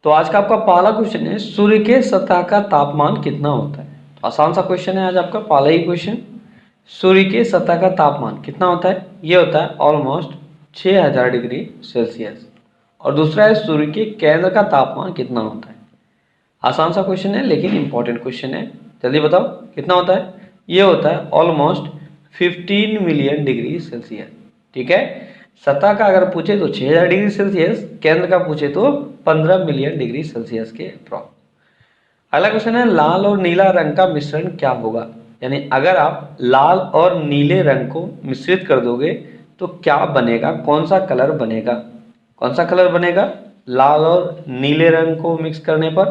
तो आज का आपका पहला क्वेश्चन है, सूर्य के सतह का तापमान कितना होता है। तो आसान सा क्वेश्चन है आज आपका पहला ही क्वेश्चन। सूर्य के सतह का तापमान कितना होता है? ये होता है ऑलमोस्ट 6000 डिग्री सेल्सियस। और दूसरा है, सूर्य के केंद्र का तापमान कितना होता है। आसान सा क्वेश्चन है लेकिन इंपॉर्टेंट क्वेश्चन है। जल्दी बताओ कितना होता है। ये होता है ऑलमोस्ट 15 मिलियन डिग्री सेल्सियस। ठीक है, सतह का अगर पूछे तो 6000 डिग्री सेल्सियस, केंद्र का पूछे तो 15 मिलियन डिग्री सेल्सियस के अप्रॉक्स। अगला क्वेश्चन है, लाल और नीला रंग का मिश्रण क्या होगा। यानी अगर आप लाल और नीले रंग को मिश्रित कर दोगे तो क्या बनेगा, कौन सा कलर बनेगा। कौन सा कलर बनेगा लाल और नीले रंग को मिक्स करने पर?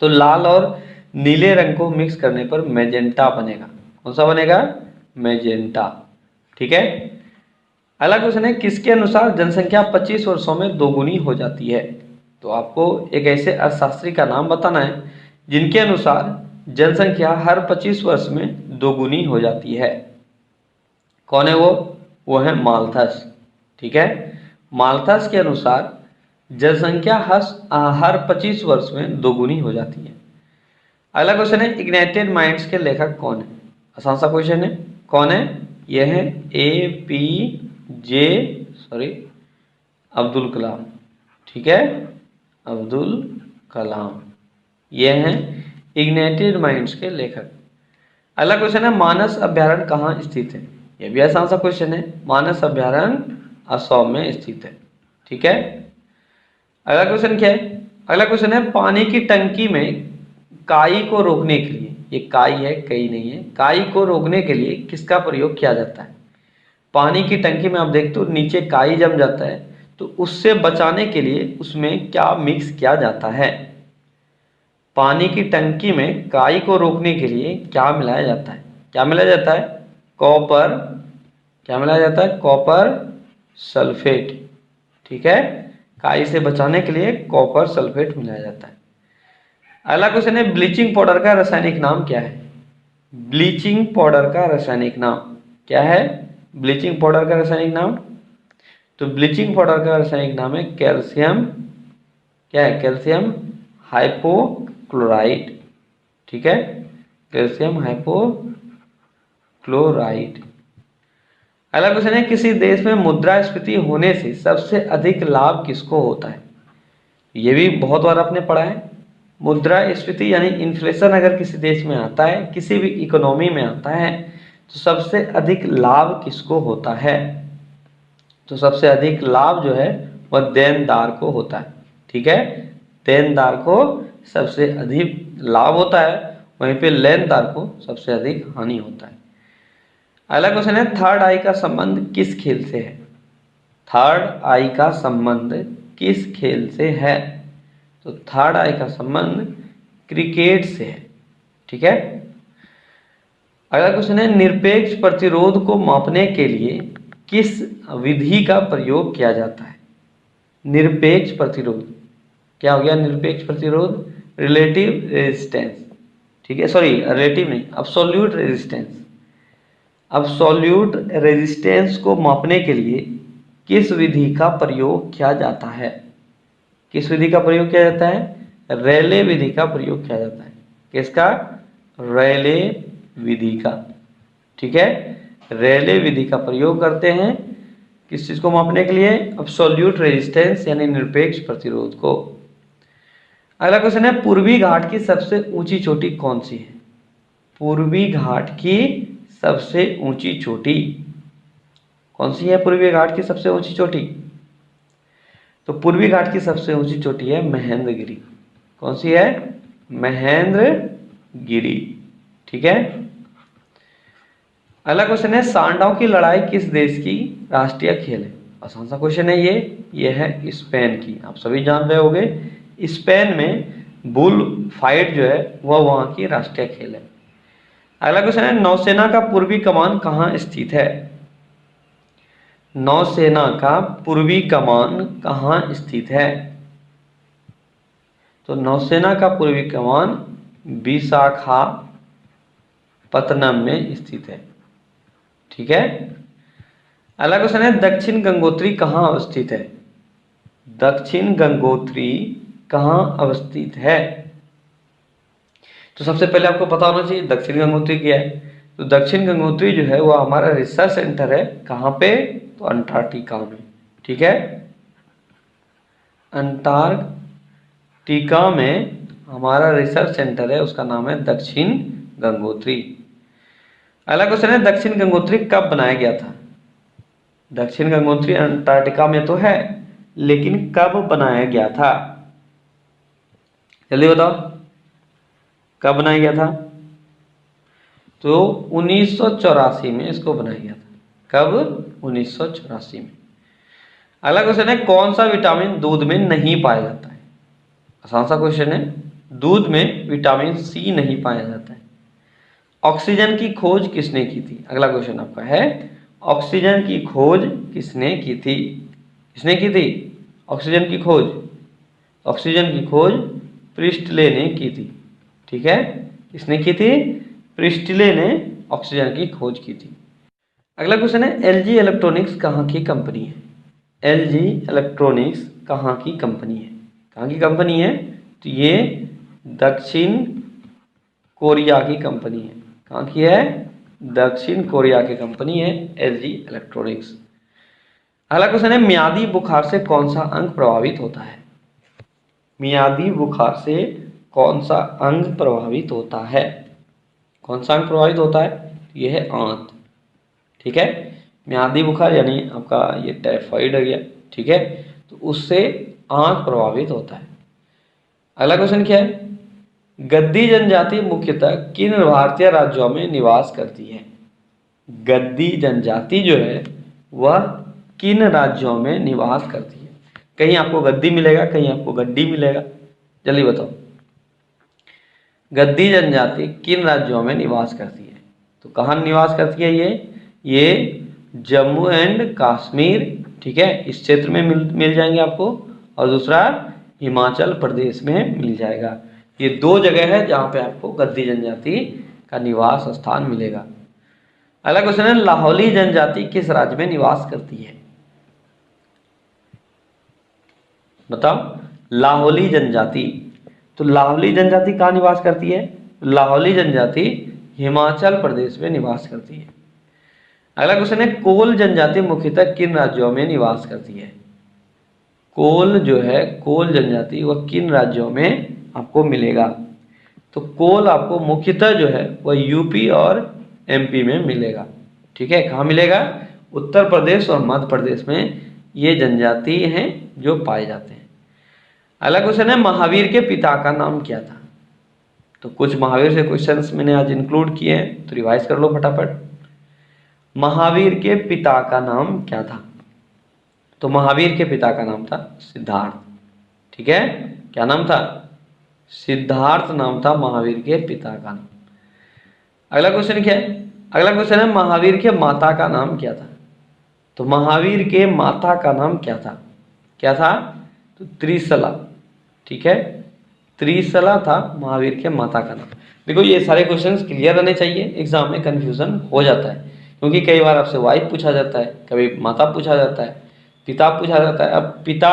तो लाल और नीले रंग को मिक्स करने पर मैजेंटा बनेगा। कौन सा बनेगा? मैजेंटा। ठीक है। अगला क्वेश्चन है, किसके अनुसार जनसंख्या 25 वर्षों में दोगुनी हो जाती है। तो आपको एक ऐसे अर्थशास्त्री का नाम बताना है जिनके अनुसार जनसंख्या हर 25 वर्ष में दोगुनी हो जाती है। कौन है वो? वो है माल्थस। ठीक है, माल्थस के अनुसार जनसंख्या हर 25 वर्ष में दोगुनी हो जाती है। अगला क्वेश्चन है, इग्नाइटेड माइंड्स के लेखक कौन है। आसान सा क्वेश्चन है। कौन है? यह है APJ अब्दुल कलाम। ठीक है, अब्दुल कलाम यह है इग्नाइटेड माइंड्स के लेखक। अगला क्वेश्चन है, मानस अभ्यारण्य कहाँ स्थित है। यह भी आसान सा क्वेश्चन है। मानस अभ्यारण्य असम में स्थित है। ठीक है। अगला क्वेश्चन क्या है? अगला क्वेश्चन है, पानी की टंकी में काई को रोकने के लिए, ये काई है कई नहीं है, काई को रोकने के लिए किसका प्रयोग किया जाता है। पानी की टंकी में आप देखते हो नीचे काई जम जाता है, तो उससे बचाने के लिए उसमें क्या मिक्स किया जाता है। पानी की टंकी में काई को रोकने के लिए क्या मिलाया जाता है? क्या मिलाया जाता है? कॉपर। क्या मिलाया जाता है? Copper sulphate. ठीक है, काई से बचाने के लिए कॉपर सल्फेट मिलाया जाता है। अगला क्वेश्चन है, ब्लीचिंग पाउडर का रासायनिक नाम क्या है। ब्लीचिंग पाउडर का रासायनिक नाम क्या है? ब्लीचिंग पाउडर का रासायनिक नाम, तो ब्लीचिंग पाउडर का रासायनिक नाम है कैल्शियम। क्या है? Calcium hypochloride. ठीक है, कैल्शियम हाइपोक्लोराइड। अगला क्वेश्चन है, किसी देश में मुद्रास्फीति होने से सबसे अधिक लाभ किसको होता है। ये भी बहुत बार आपने पढ़ा है। मुद्रास्फीति यानी इन्फ्लेशन अगर किसी देश में आता है, किसी भी इकोनॉमी में आता है, तो सबसे अधिक लाभ किसको होता है। तो सबसे अधिक लाभ जो है वह देनदार को होता है। ठीक है, देनदार को सबसे अधिक लाभ होता है, वहीं पे लेनदार को सबसे अधिक हानि होता है। अगला क्वेश्चन है, थर्ड आई का संबंध किस खेल से है। थर्ड आई का संबंध किस खेल से है। तो थर्ड आई का संबंध क्रिकेट से है। ठीक है। अगला क्वेश्चन है, निरपेक्ष प्रतिरोध को मापने के लिए किस विधि का प्रयोग किया जाता है। निरपेक्ष प्रतिरोध क्या हो गया? निरपेक्ष प्रतिरोध रिलेटिव रेजिस्टेंस। ठीक है, सॉरी रिलेटिव नहीं, अब्सोल्यूट रेजिस्टेंस। अब्सोल्यूट रेजिस्टेंस को मापने के लिए किस विधि का प्रयोग किया जाता है। किस विधि का प्रयोग किया जाता है? रेले विधि का प्रयोग किया जाता है। किसका? रेले विधि का। ठीक है, रेले विधि का प्रयोग करते हैं किस चीज को मापने के लिए? अब्सोल्यूट रेजिस्टेंस यानी निरपेक्ष प्रतिरोध को। अगला क्वेश्चन है, पूर्वी घाट की सबसे ऊंची चोटी कौन सी है। पूर्वी घाट की सबसे ऊंची चोटी कौन सी है? पूर्वी घाट की सबसे ऊंची चोटी, तो पूर्वी घाट की सबसे ऊंची चोटी है महेंद्रगिरी। कौन सी है? महेंद्रगिरी। ठीक है। अगला क्वेश्चन है, सांडों की लड़ाई किस देश की राष्ट्रीय खेल है। आसान सा क्वेश्चन है ये है स्पेन की। आप सभी जान रहे होंगे, स्पेन में बुल फाइट जो है वह वहां की राष्ट्रीय खेल है। अगला क्वेश्चन है, नौसेना का पूर्वी कमान कहाँ स्थित है। नौसेना का पूर्वी कमान कहाँ स्थित है। तो नौसेना का पूर्वी कमान विशाखापत्तनम में स्थित है। ठीक है। अगला क्वेश्चन है, दक्षिण गंगोत्री कहाँ अवस्थित है। दक्षिण गंगोत्री कहाँ अवस्थित है? तो सबसे पहले आपको पता होना चाहिए दक्षिण गंगोत्री क्या है। तो दक्षिण गंगोत्री जो है वो हमारा रिसर्च सेंटर है, कहाँ पे? तो अंटार्कटिका में। ठीक है, अंटार्कटिका में हमारा रिसर्च सेंटर है, उसका नाम है दक्षिण गंगोत्री। अगला क्वेश्चन है, दक्षिण गंगोत्री कब बनाया गया था? दक्षिण गंगोत्री अंटार्कटिका में तो है, लेकिन कब बनाया गया था? जल्दी बताओ, कब बनाया गया था? तो 1984 में इसको बनाया गया था। कब? 1984 में। अगला क्वेश्चन है, कौन सा विटामिन दूध में नहीं पाया जाता है? आसान सा क्वेश्चन है, दूध में विटामिन सी नहीं पाया जाता है। ऑक्सीजन की खोज किसने की थी? अगला क्वेश्चन आपका है, ऑक्सीजन की खोज किसने की थी? किसने की थी ऑक्सीजन की खोज? ऑक्सीजन की खोज प्रिस्टले ने की थी। ठीक है, किसने की थी? प्रिस्टले ने ऑक्सीजन की खोज की थी। अगला क्वेश्चन है, एलजी इलेक्ट्रॉनिक्स कहाँ की कंपनी है? एलजी इलेक्ट्रॉनिक्स कहाँ की कंपनी है? कहाँ की कंपनी है? तो ये दक्षिण कोरिया की कंपनी है। कहाँ की है? दक्षिण कोरिया की कंपनी है एलजी इलेक्ट्रॉनिक्स। अगला क्वेश्चन है, मियादी बुखार से कौन सा अंग प्रभावित होता है? मियादी बुखार से कौन सा अंग प्रभावित होता है? कौन सा अंग प्रभावित होता है? यह है आंत। ठीक है, मियादी बुखार यानी आपका ये टाइफाइड हो गया। ठीक है, तो उससे आंत प्रभावित होता है। अगला क्वेश्चन क्या है, गद्दी जनजाति मुख्यतः किन भारतीय राज्यों में निवास करती है? गद्दी जनजाति जो है वह किन राज्यों में निवास करती है? कहीं आपको गद्दी मिलेगा, कहीं आपको गड्डी मिलेगा, जल्दी बताओ। गद्दी जनजाति किन राज्यों में निवास करती है? तो कहाँ निवास करती है ये जम्मू एंड कश्मीर, ठीक है, इस क्षेत्र में मिल जाएंगे आपको, और दूसरा हिमाचल प्रदेश में मिल जाएगा। ये दो जगह है जहाँ पे आपको गद्दी जनजाति का निवास स्थान मिलेगा। अगला क्वेश्चन है, लाहौली जनजाति किस राज्य में निवास करती है? बताओ, लाहौली जनजाति। तो लाहौली जनजाति कहाँ निवास करती है? लाहौली जनजाति हिमाचल प्रदेश में निवास करती है। अगला क्वेश्चन है, कोल जनजाति मुख्यतः किन राज्यों में निवास करती है? कोल जो है, कोल जनजाति वह किन राज्यों में आपको मिलेगा? तो कोल आपको मुख्यतः जो है वह यूपी और एमपी में मिलेगा। ठीक है, कहाँ मिलेगा? उत्तर प्रदेश और मध्य प्रदेश में ये जनजाति हैं जो पाए जाते हैं। अगला क्वेश्चन है, महावीर के पिता का नाम क्या था? तो कुछ महावीर से क्वेश्चंस मैंने आज इंक्लूड किए हैं, तो रिवाइज कर लो फटाफट। महावीर के पिता का नाम क्या था? तो महावीर के पिता का नाम था सिद्धार्थ। ठीक है, क्या नाम था? सिद्धार्थ नाम था महावीर के पिता का नाम। अगला क्वेश्चन क्या है? अगला क्वेश्चन है, महावीर के माता का नाम क्या था? तो महावीर के माता का नाम क्या था? क्या था? तो त्रिशला। ठीक है, त्रिशला था महावीर के माता का नाम। देखो, ये सारे क्वेश्चंस क्लियर रहने चाहिए, एग्जाम में कंफ्यूजन हो जाता है, क्योंकि कई बार आपसे वाइफ पूछा जाता है, कभी माता पूछा जाता है, पिता पूछा जाता है। अब पिता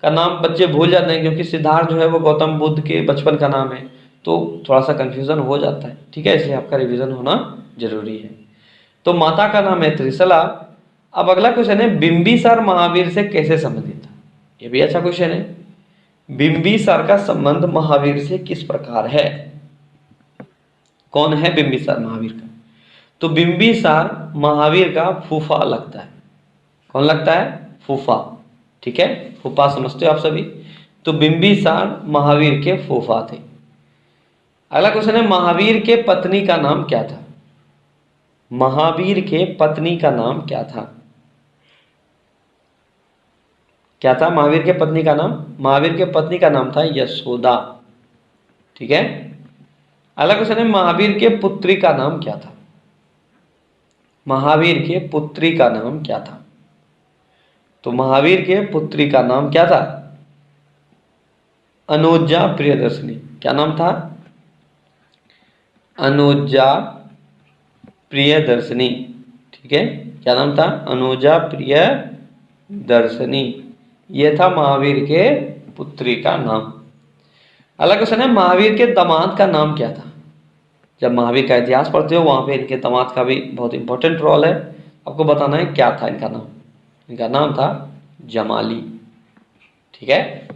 का नाम बच्चे भूल जाते हैं, क्योंकि सिद्धार्थ जो है वो गौतम बुद्ध के बचपन का नाम है, तो थोड़ा सा कंफ्यूजन हो जाता है। ठीक है, इसलिए आपका रिविजन होना जरूरी है। तो माता का नाम है त्रिशला। अब अगला क्वेश्चन है, बिंबिसार महावीर से कैसे संबंधित था? ये भी अच्छा क्वेश्चन है। बिंबिसार का संबंध महावीर से किस प्रकार है? कौन है बिंबिसार महावीर का? तो बिंबिसार महावीर का फूफा लगता है। कौन लगता है? फूफा। ठीक है, फूफा समझते हो आप सभी। तो बिंबिसार महावीर के फूफा थे। अगला क्वेश्चन है, महावीर के पत्नी का नाम क्या था? महावीर के पत्नी का नाम क्या था? क्या था महावीर के पत्नी का नाम? महावीर के पत्नी का नाम था यशोदा। ठीक है, अगला क्वेश्चन है, महावीर के पुत्री का नाम क्या था? महावीर के पुत्री का नाम क्या था? तो महावीर के पुत्री का नाम क्या था? अनुजा प्रियदर्शनी। क्या नाम था? अनुजा प्रियदर्शनी। ठीक है, क्या नाम था? अनुजा प्रियदर्शनी। यह था महावीर के पुत्री का नाम। अगला क्वेश्चन है महावीर के दामाद का नाम क्या था। जब महावीर का इतिहास पढ़ते हो वहां पे इनके दामाद का भी बहुत इंपॉर्टेंट रोल है, आपको बताना है क्या था इनका नाम। इनका नाम था जमाली। ठीक है।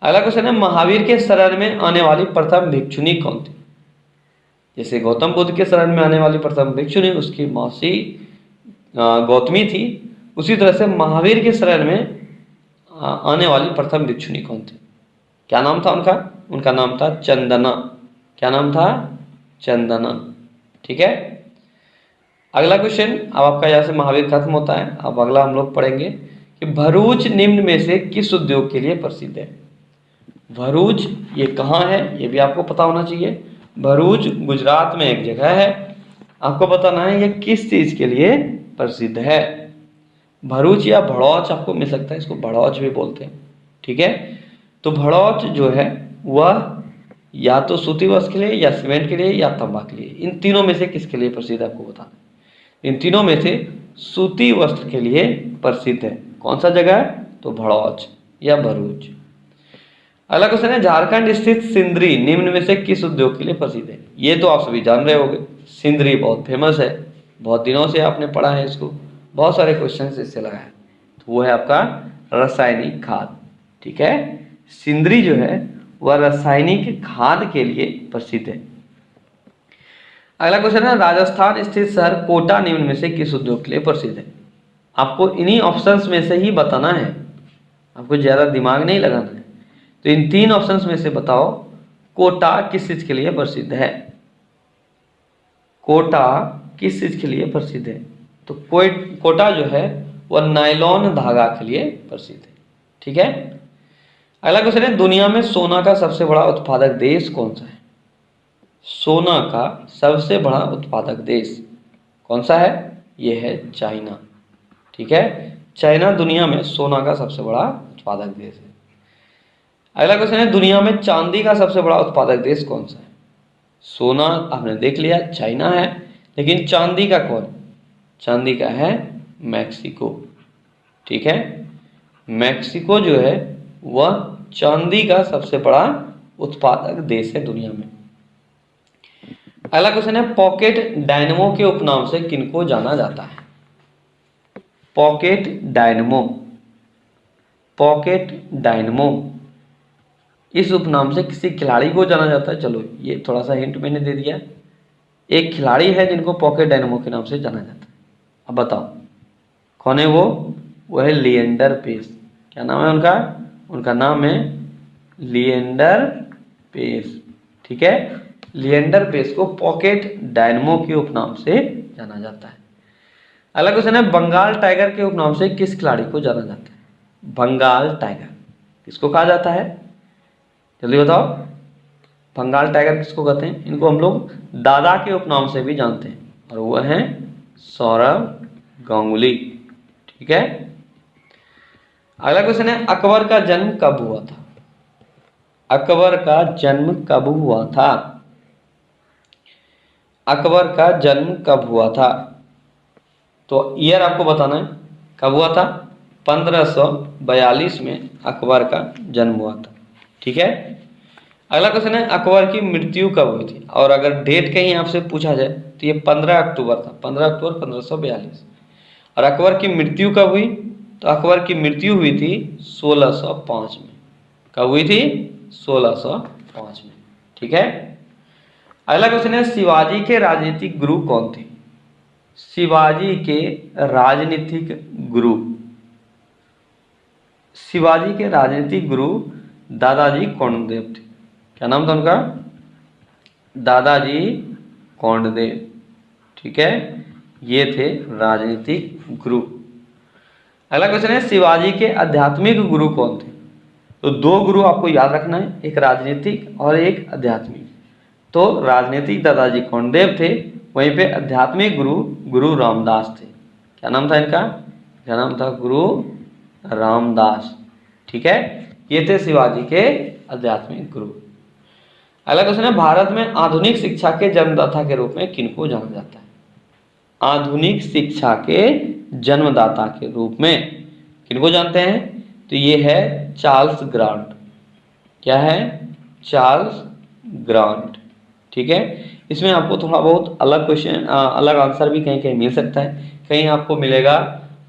अगला क्वेश्चन है महावीर के शरण में आने वाली प्रथम भिक्षुणी कौन थी। जैसे गौतम बुद्ध के शरण में आने वाली प्रथम भिक्षुणी उसकी मौसी गौतमी थी, उसी तरह से महावीर के शरण में आने वाली प्रथम भिक्षुणी कौन थी। क्या नाम था उनका? उनका नाम था चंदना। क्या नाम था? चंदना। ठीक है। अगला क्वेश्चन, अब आपका यहाँ से महावीर खत्म होता है। अब अगला हम लोग पढ़ेंगे कि भरूच निम्न में से किस उद्योग के लिए प्रसिद्ध है। भरूच ये कहाँ है ये भी आपको पता होना चाहिए। भरूच गुजरात में एक जगह है, आपको बताना है ये किस चीज के लिए प्रसिद्ध है। भरूच या भड़ौच आपको मिल सकता है, इसको भड़ौच भी बोलते हैं। ठीक है। तो भड़ौच जो है वह या तो सूती वस्त्र के लिए या सीमेंट के लिए या तंबा के लिए, इन तीनों में से किसके लिए प्रसिद्ध आपको बताना है। इन तीनों में से सूती वस्त्र के लिए प्रसिद्ध है। कौन सा जगह है? तो भड़ौच या भरूच। अगला क्वेश्चन है झारखंड स्थित सिंदरी निम्न में से किस उद्योग के लिए प्रसिद्ध है। ये तो आप सभी जान रहे होंगे, सिंदरी बहुत फेमस है, बहुत दिनों से आपने पढ़ा है इसको, बहुत सारे क्वेश्चन इससे लगा है। तो वो है आपका रासायनिक खाद। ठीक है। सिंदरी जो है वह रासायनिक खाद के लिए प्रसिद्ध है। अगला क्वेश्चन है राजस्थान स्थित शहर कोटा निम्न में से किस उद्योग के लिए प्रसिद्ध है। आपको इन्हीं ऑप्शंस में से ही बताना है, आपको ज्यादा दिमाग नहीं लगाना है। तो इन तीन ऑप्शंस में से बताओ कोटा किस चीज के लिए प्रसिद्ध है। कोटा किस चीज के लिए प्रसिद्ध है? तो कोटा जो है वह नायलॉन धागा के लिए प्रसिद्ध है। ठीक है। अगला क्वेश्चन है दुनिया में सोना का सबसे बड़ा उत्पादक देश कौन सा है। सोना का सबसे बड़ा उत्पादक देश कौन सा है? यह है चाइना। ठीक है। चाइना दुनिया में सोना का सबसे बड़ा उत्पादक देश है। अगला क्वेश्चन है दुनिया में चांदी का सबसे बड़ा उत्पादक देश कौन सा है। सोना आपने देख लिया चाइना है, लेकिन चांदी का कौन? चांदी का है मैक्सिको। ठीक है। मैक्सिको जो है वह चांदी का सबसे बड़ा उत्पादक देश है दुनिया में। अगला क्वेश्चन है पॉकेट डायनमो के उपनाम से किनको जाना जाता है। पॉकेट डायनमो, पॉकेट डायनमो इस उपनाम से किसी खिलाड़ी को जाना जाता है। चलो ये थोड़ा सा हिंट मैंने दे दिया। एक खिलाड़ी है जिनको पॉकेट डायनमो के नाम से जाना जाता है। अब बताओ कौन है वो? है लिएंडर पेस। क्या नाम है उनका? उनका नाम है लिएंडर पेस। ठीक है। लिएंडर पेस को पॉकेट डायनमो के उपनाम से जाना जाता है। अगला क्वेश्चन है बंगाल टाइगर के उपनाम से किस खिलाड़ी को जाना जाता है। बंगाल टाइगर किसको कहा जाता है? जल्दी बताओ। बंगाल टाइगर किसको कहते हैं? इनको हम लोग दादा के उपनाम से भी जानते हैं, और वह हैं सौरव गांगुली। ठीक है। अगला क्वेश्चन है अकबर का जन्म कब हुआ था। अकबर का जन्म कब हुआ था? अकबर का जन्म कब हुआ था? तो ईयर आपको बताना है कब हुआ था। 1542 में अकबर का जन्म हुआ था। ठीक है। अगला क्वेश्चन है अकबर की मृत्यु कब हुई थी। और अगर डेट कहीं आपसे पूछा जाए तो ये 15 अक्टूबर था, 15 अक्टूबर 1542। और अकबर की मृत्यु कब हुई? तो अकबर की मृत्यु हुई थी 1605 में। कब हुई थी? 1605 में। ठीक है। अगला क्वेश्चन है शिवाजी के राजनीतिक गुरु कौन थे। शिवाजी के राजनीतिक गुरु, शिवाजी के राजनीतिक गुरु दादाजी कोंडदेव थे। क्या नाम था उनका? दादाजी कोंडदेव। ठीक है। ये थे राजनीतिक गुरु। अगला क्वेश्चन है शिवाजी के आध्यात्मिक गुरु कौन थे। तो दो गुरु आपको याद रखना है, एक राजनीतिक और एक आध्यात्मिक। तो राजनीतिक दादाजी कोंडदेव थे, वहीं पे आध्यात्मिक गुरु गुरु रामदास थे। क्या नाम था इनका? क्या नाम था? गुरु रामदास। ठीक है। ये थे शिवाजी के आध्यात्मिक गुरु। अगला क्वेश्चन है भारत में आधुनिक शिक्षा के जन्मदाता के रूप में किनको जाना जाता है। आधुनिक शिक्षा के जन्मदाता के रूप में किनको जानते हैं? तो ये है चार्ल्स ग्रांट। क्या है? Charles grant. ठीक है, इसमें आपको थोड़ा बहुत अलग क्वेश्चन, अलग आंसर भी कहीं कहीं मिल सकता है। कहीं आपको मिलेगा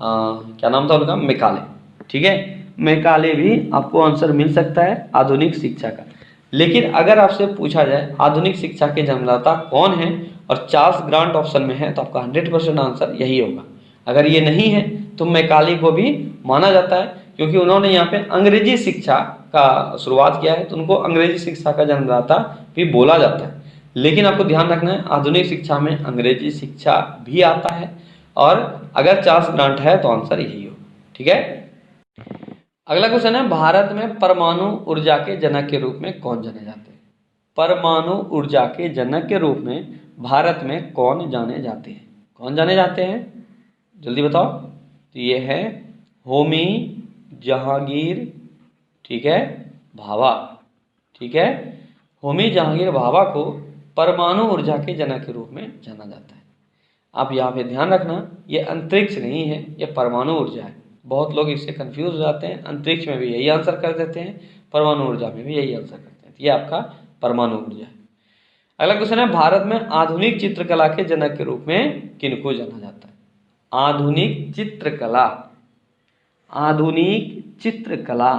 क्या नाम था उनका, मैकाले। ठीक है, मैकाले भी आपको आंसर मिल सकता है आधुनिक शिक्षा का। लेकिन अगर आपसे पूछा जाए आधुनिक शिक्षा के जन्मदाता कौन है और चार्ल्स ग्रांट ऑप्शन में है, तो आपका 100% आंसर यही होगा। अगर ये नहीं है तो मैकाले को भी माना जाता है, क्योंकि उन्होंने यहाँ पे अंग्रेजी शिक्षा का शुरुआत किया है, तो उनको अंग्रेजी शिक्षा का जन्मदाता भी बोला जाता है। लेकिन आपको ध्यान रखना है आधुनिक शिक्षा में अंग्रेजी शिक्षा भी आता है, और अगर चार्ल्स ग्रांट है तो आंसर यही हो। ठीक है, अगला क्वेश्चन है, भारत में परमाणु ऊर्जा के जनक के रूप में कौन जाने जाते हैं? परमाणु ऊर्जा के जनक के रूप में भारत में कौन जाने जाते हैं? कौन जाने जाते हैं, जल्दी बताओ। तो ये है होमी जहांगीर, ठीक है, भाभा। ठीक है, होमी जहांगीर भाभा को परमाणु ऊर्जा के जनक के रूप में जाना जाता है। आप यहाँ पे ध्यान रखना, ये अंतरिक्ष नहीं है, ये परमाणु ऊर्जा है। बहुत लोग इससे कंफ्यूज हो जाते हैं, अंतरिक्ष में भी यही आंसर कर देते हैं, परमाणु ऊर्जा में भी यही आंसर करते हैं। ये आपका परमाणु ऊर्जा है। अगला क्वेश्चन है, भारत में आधुनिक चित्रकला के जनक के रूप में किनको जाना जाता है? आधुनिक चित्रकला, आधुनिक चित्रकला,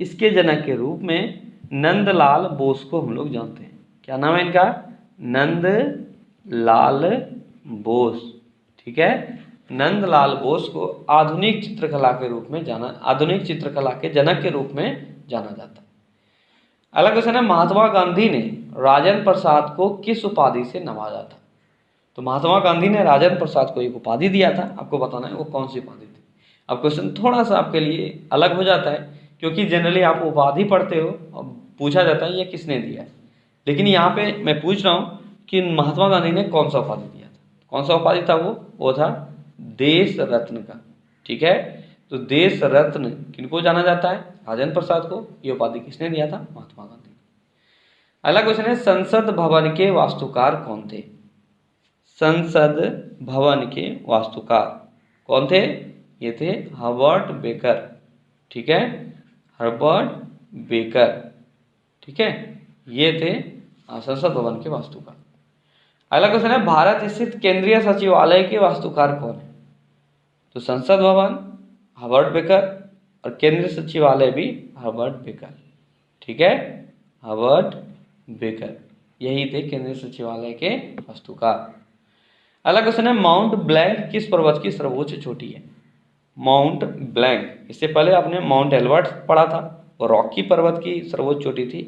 इसके जनक के रूप में नंदलाल बोस को हम लोग जानते हैं। क्या नाम है इनका? नंदलाल बोस। ठीक है, नंदलाल बोस को आधुनिक चित्रकला के रूप में जाना, आधुनिक चित्रकला के जनक के रूप में जाना जाता है। अगला क्वेश्चन है, महात्मा गांधी ने राजेंद्र प्रसाद को किस उपाधि से नवाजा था? तो महात्मा गांधी ने राजेंद्र प्रसाद को एक उपाधि दिया था, आपको बताना है वो कौन सी उपाधि थी। अब क्वेश्चन थोड़ा सा आपके लिए अलग हो जाता है, क्योंकि जनरली आप उपाधि पढ़ते हो और पूछा जाता है ये किसने दिया है, लेकिन यहाँ पे मैं पूछ रहा हूँ कि महात्मा गांधी ने कौन सा उपाधि दिया था। कौन सा उपाधि था वो था देश रत्न का। ठीक है, तो देश रत्न किनको जाना जाता है? राजेंद्र प्रसाद को। ये उपाधि किसने दिया था? महात्मा गांधी। अगला क्वेश्चन है, संसद भवन के वास्तुकार कौन थे? संसद भवन के वास्तुकार कौन थे? ये थे हर्बर्ट बेकर। ठीक है, हर्बर्ट बेकर। ठीक है, ये थे संसद भवन के वास्तुकार। अगला क्वेश्चन है, भारत स्थित केंद्रीय सचिवालय के वास्तुकार कौन है? तो संसद भवन हर्बर्ट बेकर और केंद्रीय सचिवालय भी हर्बर्ट बेकर। ठीक है, हर्बर्ट बेकर, यही थे केंद्रीय सचिवालय के वास्तुकार। अगला क्वेश्चन है, माउंट ब्लैंक किस पर्वत की सर्वोच्च चोटी है? माउंट ब्लैंक, इससे पहले आपने माउंट एल्बर्ट पढ़ा था, और रॉकी पर्वत की सर्वोच्च चोटी थी।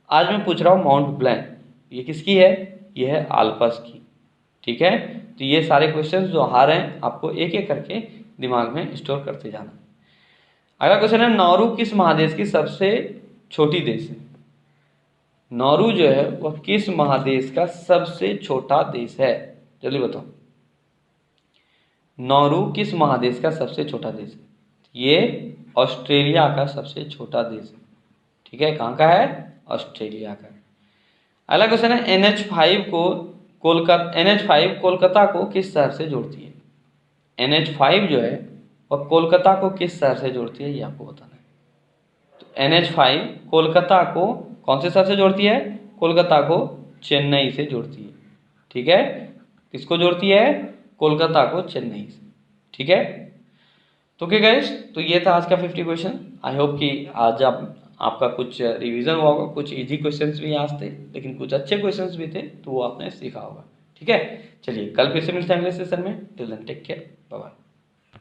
आज मैं पूछ रहा हूँ माउंट ब्लैंक, ये किसकी है? ये है आल्पस की। ठीक है, तो ये सारे क्वेश्चंस जो आ रहे हैं आपको एक एक करके दिमाग में स्टोर करते जाना। अगला क्वेश्चन है, नाउरू किस महादेश की सबसे छोटी देश है? नाउरू जो है वह किस महादेश का सबसे छोटा देश है? जल्दी बताओ, नाउरू किस महादेश का सबसे छोटा देश है? ये ऑस्ट्रेलिया का सबसे छोटा देश है। ठीक है, कहाँ का है? ऑस्ट्रेलिया का। अगला क्वेश्चन है, NH5 को NH5 कोलकाता को किस शहर से जोड़ती है? NH5 जो है वह कोलकाता को किस शहर से जोड़ती है, ये आपको बताना है। तो NH5 कोलकाता को कौन से शहर से जोड़ती है? कोलकाता को चेन्नई से जोड़ती है। ठीक है, किसको जोड़ती है? कोलकाता को चेन्नई से। ठीक है, तो ओके गाइस, तो ये था आज का 50 क्वेश्चन। आई होप कि आज आपका कुछ रिवीजन हुआ होगा, कुछ इजी क्वेश्चंस भी आज थे, लेकिन कुछ अच्छे क्वेश्चंस भी थे, तो वो आपने सीखा होगा। ठीक है, चलिए कल फिर से मिलते हैं अगले सेशन में। Till then take care, bye bye.